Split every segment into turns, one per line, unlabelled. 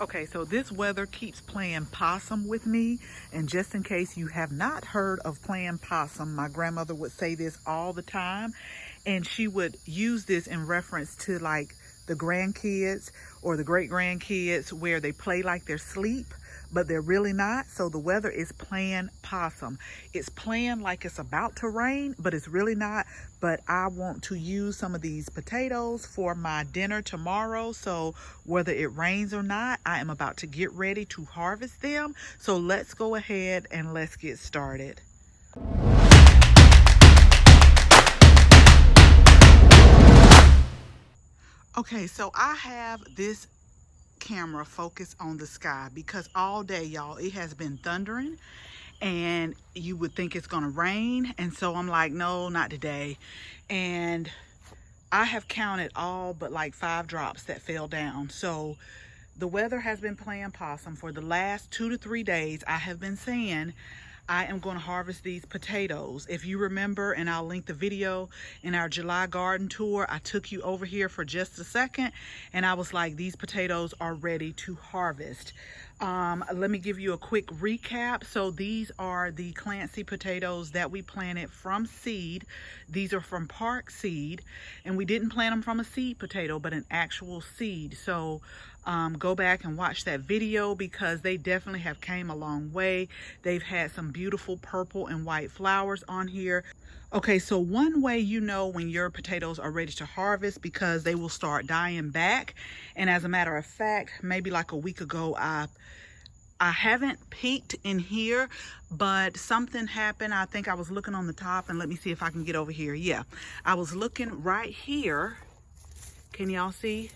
Okay, so this weather keeps playing possum with me. And just in case you have not heard of playing possum, my grandmother would say this all the time. And she would use this in reference to like the grandkids or the great grandkids where they play like they're asleep, but they're really not. So the weather is playing possum. It's playing like it's about to rain, but it's really not. But I want to use some of these potatoes for my dinner tomorrow. So whether it rains or not, I am about to get ready to harvest them. So let's go ahead and let's get started. Okay, so I have this camera focused on the sky because all day, y'all, it has been thundering and you would think it's gonna rain. And so I'm like, no, not today. And I have counted all but like 5 drops that fell down. So the weather has been playing possum for the last 2 to 3 days. I have been saying I am going to harvest these potatoes. If you remember, and I'll link the video in our July garden tour, I took you over here for just a second and I was like, these potatoes are ready to harvest. Let me give you a quick recap. So these are the Clancy potatoes that we planted from seed. These are from Park Seed, and we didn't plant them from a seed potato, but an actual seed. So go back and watch that video because they definitely have came a long way. They've had some beautiful purple and white flowers on here. Okay, so one way you know when your potatoes are ready to harvest, because they will start dying back. And as a matter of fact, maybe like a week ago, I haven't peeked in here, but something happened. I think I was looking on the top, and let me see if I can get over here. Yeah, I was looking right here. Can y'all see?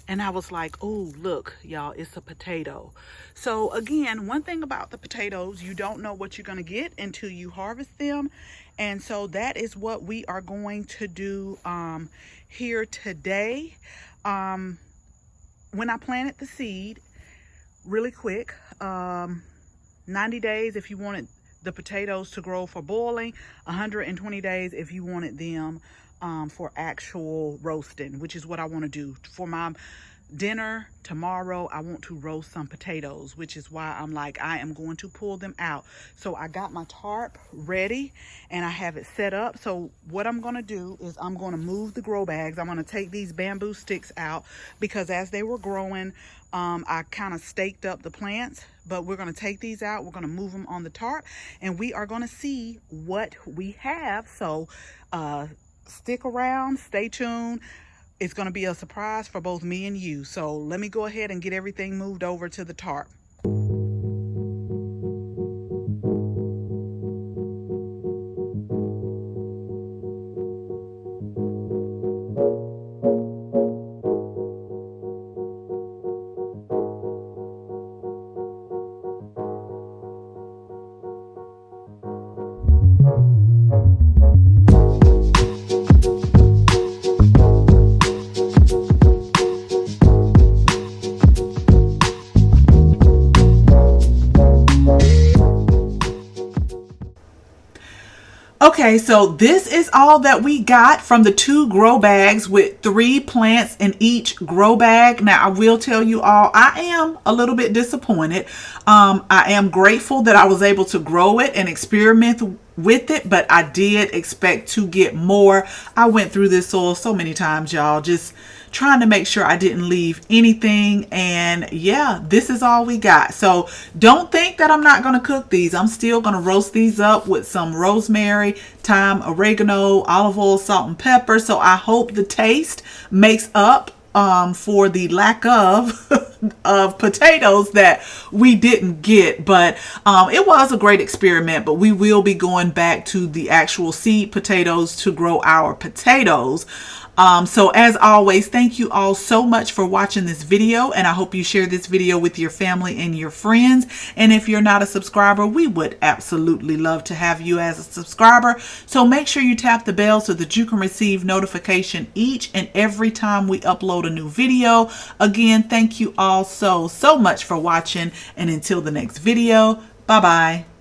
And I was like, oh, look, y'all, it's a potato. So again, one thing about the potatoes, you don't know what you're going to get until you harvest them. And so that is what we are going to do here today. When I planted the seed, really quick, 90 days if you wanted the potatoes to grow for boiling, 120 days if you wanted them for actual roasting, which is what I want to do for my dinner tomorrow. I want to roast some potatoes, which is why I'm like, I am going to pull them out. So I got my tarp ready and I have it set up. So what I'm going to do is I'm going to move the grow bags. I'm going to take these bamboo sticks out because as they were growing, I kind of staked up the plants, but we're going to take these out. We're going to move them on the tarp and we are going to see what we have. So stick around, stay tuned. It's going to be a surprise for both me and you. So let me go ahead and get everything moved over to the tarp. Okay, so this is all that we got from the 2 grow bags with 3 plants in each grow bag. Now, I will tell you all, I am a little bit disappointed. I am grateful that I was able to grow it and experiment with it, but I did expect to get more. I went through this soil so many times, y'all, just trying to make sure I didn't leave anything. And yeah, this is all we got. So don't think that I'm not going to cook these. I'm still going to roast these up with some rosemary, thyme, oregano, olive oil, salt, and pepper. So I hope the taste makes up for the lack of of potatoes that we didn't get. But it was a great experiment, but we will be going back to the actual seed potatoes to grow our potatoes. So as always, thank you all so much for watching this video, and I hope you share this video with your family and your friends. And if you're not a subscriber, we would absolutely love to have you as a subscriber. So make sure you tap the bell so that you can receive notification each and every time we upload a new video. Again, thank you all so much for watching, and until the next video, bye bye.